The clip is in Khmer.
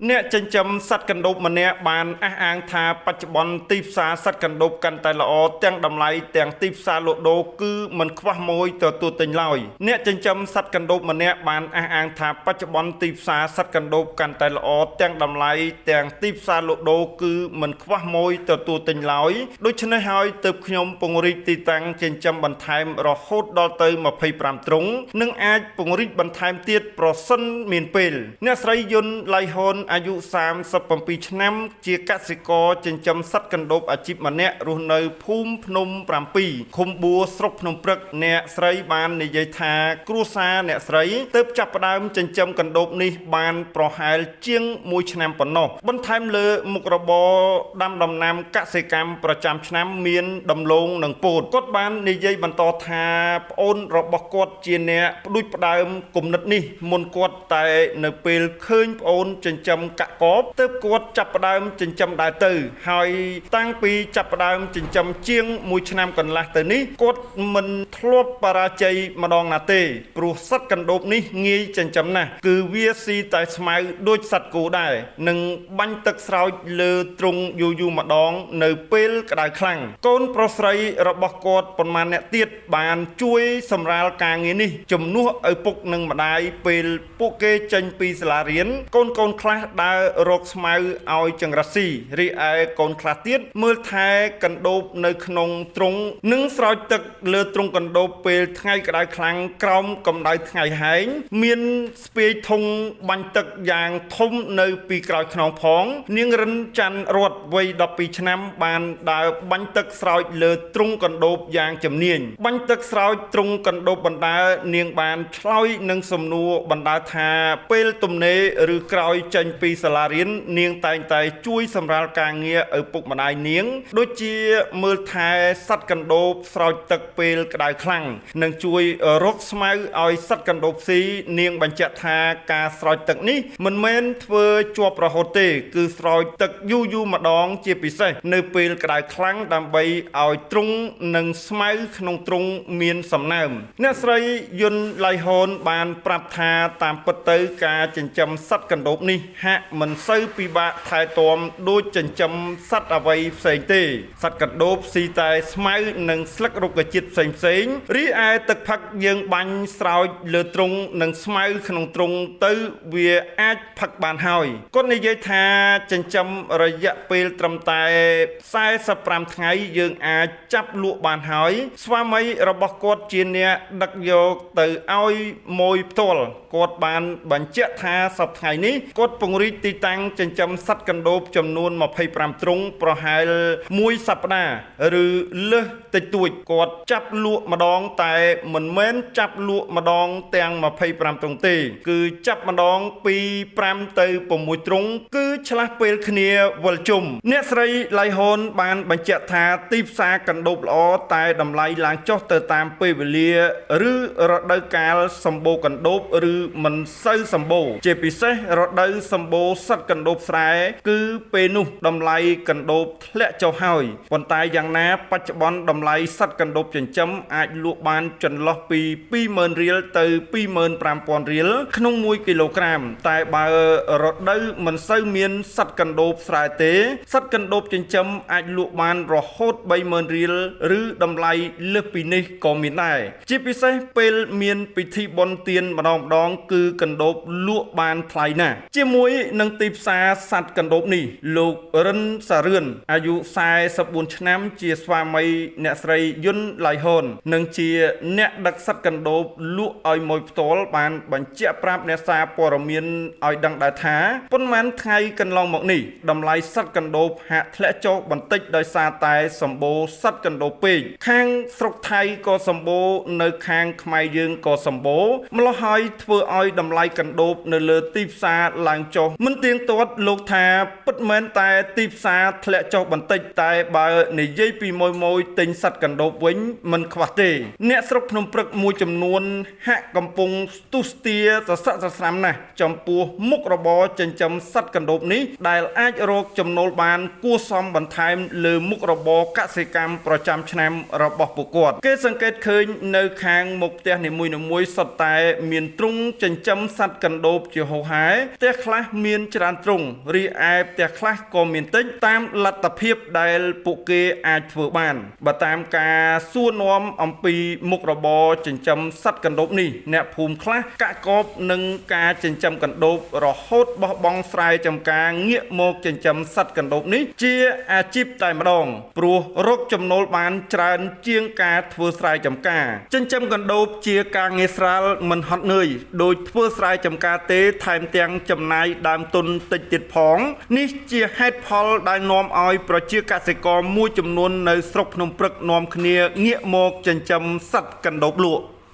អ្នកចិញ្ចឹមសត្វកណ្ដូបម្នាក់បានអះអាងថាបច្ចុប្បន្នទីផ្សារសត្វកណ្ដូបកាន់តែល្អទាំងតម្លៃទាំងទីផ្សារលក់ដូរគឺមិនខ្វះមួយទទួលទិញឡើយអ្នកចិញ្ចឹមសត្វកណ្ដូបម្នាក់បានអះអាងថាបច្ចុប្បន្នទីផ្សារសត្វកណ្ដូបកាន់តែល្អទាំងតម្លៃទាំងទីផ្សារលក់ដូរគឺមិនខ្វះមួយទទួលទិញឡើយដូច្នេះហើយទើបខ្ញុំពង្រីកទីតាំងចិញ្ចឹមបន្ថែមរហូតដល់ទៅ25ទ្រុងនិងអាចពង្រីកបន្ថែមទៀតប្រសិនមានពេលអ្នកស្រីយុនឡៃហូនអាយុ37ឆ្នាំជាកសិករចិញ្ចឹមសត្វកណ្ដូបអាជីពម្នាក់រស់នៅភូមិភ្នំ7ឃុំបួស្រុកភ្នំព្រឹកអ្នកស្រីបាននិយាយថាគ្រួសារអ្នកស្រីទើបចាប់ផ្ដើមចិញ្ចឹមកណ្ដូបនេះបានប្រហែលជាង1ឆ្នាំប៉ុណ្ណោះបន្ថែមលើមុខរបរដាំដំណាំកសិកម្មប្រចាំឆ្នាំមានដំឡូងនិងពោតគាត់បាននិយាយបន្តថាប្អូនរបស់គាត់ជាអ្នកផ្ដួចផ្ដើមគំនិតនេះមុនគាត់តែនៅពេលឃើញប្អូនចិញ្ចឹមកកបទើបគាត់ចាប់ផ្ដើមចិញ្ចឹមដែរទៅហើយតាំងពីចាប់ផ្ដើមចិញ្ចឹមជាង1ឆ្នាំកន្លះទៅនេះគាត់មិនធ្លាប់បរាជ័យម្ដងណាទេព្រោះសត្វកណ្ដូបនេះងាយចិញ្ចឹមណាស់គឺវាស៊ីតែស្មៅដូចសត្វគោដែរនិងបាញ់ទឹកស្រោចលើទ្រុងយូរៗម្ដងនៅពេលក្តៅខ្លាំងកូនប្រុសស្រីរបស់គាត់ប៉ុន្មានអ្នកទៀតបានជួយសម្រាលការងារនេះជំនួសឪពុកនិងម្ដាយពេលពួកគេចេញពីសាលារៀនកូនខ្លះដើររកស្មៅឲ្យចង្រិតស៊ីរីឯកូនខ្លះទៀតមើលថែកណ្ដូបនៅក្នុងទ្រុងនិងស្រោចទឹកលើទ្រុងកណ្ដូបពេលថ្ងៃក្តៅខ្លាំងក្រោមកម្ដៅថ្ងៃហែងមានស្ពាយធុងបាញ់ទឹកយ៉ាងធំនៅពីក្រោយខ្នងផងនាងរិនច័ន្ទរតវ័យ12ឆ្នាំបានដើរបាញ់ទឹកស្រោចលើទ្រុងកណ្ដូបយ៉ាងជំនាញបាញ់ទឹកស្រោចទ្រុងកណ្ដូបបណ្ដើនាងបានឆ្លើយនឹងសំណួរបណ្ដើថាពេលទំនេរឬក្រោយចេញពីសាលារៀននាងតែងតែជួយសម្រាលការងារឪពុកម្ដាយនាងដូចជាមើលថែសត្វកណ្ដូបស្រោចទឹកពេលក្តៅខ្លាំងនិងជួយរកស្មៅឲ្យសត្វកណ្ដូបស៊ីនាងបញ្ជាក់ថាការស្រោចទឹកនេះមិនមែនធ្វើជាប់រហូតទេគឺស្រោចទឹកយូរម្ដងជាពិសេសនៅពេលក្តៅខ្លាំងដើម្បីឲ្យទ្រុងនិងស្មៅក្នុងទ្រុងមានសំណើមអ្នកស្រីយុនឡៃហូនបានប្រាប់ថាតាមពិតទៅការចិញ្ចឹមសត្វកណ្ដូបនេះហាក់មិនសូវពិបាកថែទាំដូចចិញ្ចឹមសត្វអ្វីផ្សេងទេសត្វកណ្ដូបស៊ីតែស្មៅនិងស្លឹករុក្ខជាតិផ្សេងរីឯទឹកផឹកយើងបាញ់ស្រោចលើទ្រុងនិងស្មៅក្នុងទ្រុងទៅវាអាចផឹកបានហើយគាត់និយាយថាចិញ្ចឹមរយៈពេលត្រឹមតែ45ថ្ងៃយើងអាចចាប់លក់បានហើយស្វាមីរបស់គាត់ជាអ្នកដឹកយកទៅឲ្យម៉ួយផ្ទាល់គាត់បានបញ្ជាក់ថាសប្តាហ៍ថ្ងៃនេះគាត់ពង្រីកទីតាំងចិញ្ចឹមសត្វកណ្ដូបចំនួន25ទ្រុងប្រហែល1សប្តាហ៍ឬលើសតិចតួចគាត់ចាប់លក់ម្ដងតែមិនមែនចាប់លក់ម្ដងទាំង25ទ្រុងទេគឺចាប់ម្ដងពី5ទៅ6ទ្រុងគឺឆ្លាស់ពេលគ្នាវិលជុំអ្នកស្រីឡៃហូនបានបញ្ជាក់ថាទីផ្សារកណ្ដូបល្អតែតម្លៃឡើងចុះទៅតាមពេលវេលាឬរដូវកាលសម្បូរកណ្ដូបឬមិនសូវសម្បូរជាពិសេសរដូវសម្បូរសត្វកណ្ដូបស្រែគឺពេលនោះតម្លៃកណ្ដូបធ្លាក់ចុះហើយប៉ុន្តែយ៉ាងណាបច្ចុប្បន្នតម្លៃសត្វកណ្ដូបចិញ្ចឹមអាចលក់បានចន្លោះពី20000រៀលទៅ25000រៀលក្នុង1គីឡូក្រាមតែបើរដូវមិនសូវមានសត្វកណ្ដូបស្រែទេសត្វកណ្ដូបចិញ្ចឹមអាចលក់បានរហូត30000រៀលឬតម្លៃលើសពីនេះក៏មានដែរជាពិសេសពេលមានពិធីបុណ្យទានម្ដងគឺកណ្ដូបលក់បានថ្លៃណាស់ជាមួយនឹងទីផ្សារសត្វកណ្ដូបនេះលោករិនសារឿនអាយុ44ឆ្នាំជាស្វាមីអ្នកស្រីយុនឡៃហូននិងជាអ្នកដឹកសត្វកណ្ដូបលក់ឲ្យម៉ួយផ្ទាល់បានបញ្ជាក់ប្រាប់អ្នកសារព័ត៌មានឲ្យដឹងដែរថាប៉ុន្មានថ្ងៃកន្លងមកនេះតម្លៃសត្វកណ្ដូបហាក់ធ្លាក់ចុះបន្តិចដោយសារតែសម្បូរសត្វកណ្ដូបពេកខាងស្រុកថៃក៏សម្បូរនៅខាងខ្មែរយើងក៏សម្បូរម្ល៉េះហើយធ្វើឲ្យតម្លៃកណ្ដូបនៅលើទីផ្សារឡើងចុះមិនទៀងទាត់លោកថាពិតមែនតែទីផ្សារធ្លាក់ចុះបន្តិចតែបើនិយាយពីម៉ួយទិញសត្វកណ្ដូបវិញមិនខ្វះទេអ្នកស្រុកភ្នំព្រឹកមួយចំនួនហាក់កំពុងស្ទុះស្ទាសស័កសស្រាំណាស់ចំពោះមុខរបរចិញ្ចឹមសត្វកណ្ដូបនេះដែលអាចរកចំណូលបានគួរសមបន្ថែមលើមុខរបរកសិកម្មប្រចាំឆ្នាំរបស់ពួកគាត់គេសង្កេតឃើញនៅខាងមុខផ្ទះនីមួយៗសុទ្ធតែមានទ្រុងចិញ្ចឹមសត្វកណ្ដូបជាហូរហែផ្ទះខ្លះ មានច្រើនទ្រង់រីឯផ្ទះខ្លះក៏មានតិចតាមលទ្ធភាពដែលពួកគេអាចធ្វើបានបើតាមការសួរនាំអំពីមុខរបរចិញ្ចឹមសត្វកណ្ដូបនេះអ្នកភូមិខ្លះកាក់កបនឹងការចិញ្ចឹមកណ្ដូបរហូតបោះបង់ស្រែចម្ការងាកមកចិញ្ចឹមសត្វកណ្ដូបនេះជាអាជីពតែម្ដងព្រោះរកចំណូលបានច្រើនជាងការធ្វើស្រែចម្ការចិញ្ចឹមកណ្ដូបជាការងារស្រាលមិនហត់នឿយដោយធ្វើស្រែចម្ការទេថែមទាំងចំណាយដើមទុនតិចទៀតផងនេះជាហេតុផលដែលនាំឲ្យប្រជាកសិករមួយចំនួននៅស្រុកភ្នំព្រឹកនាំគ្នាងាកមកចិញ្ចឹមសត្វកណ្ដូបលក់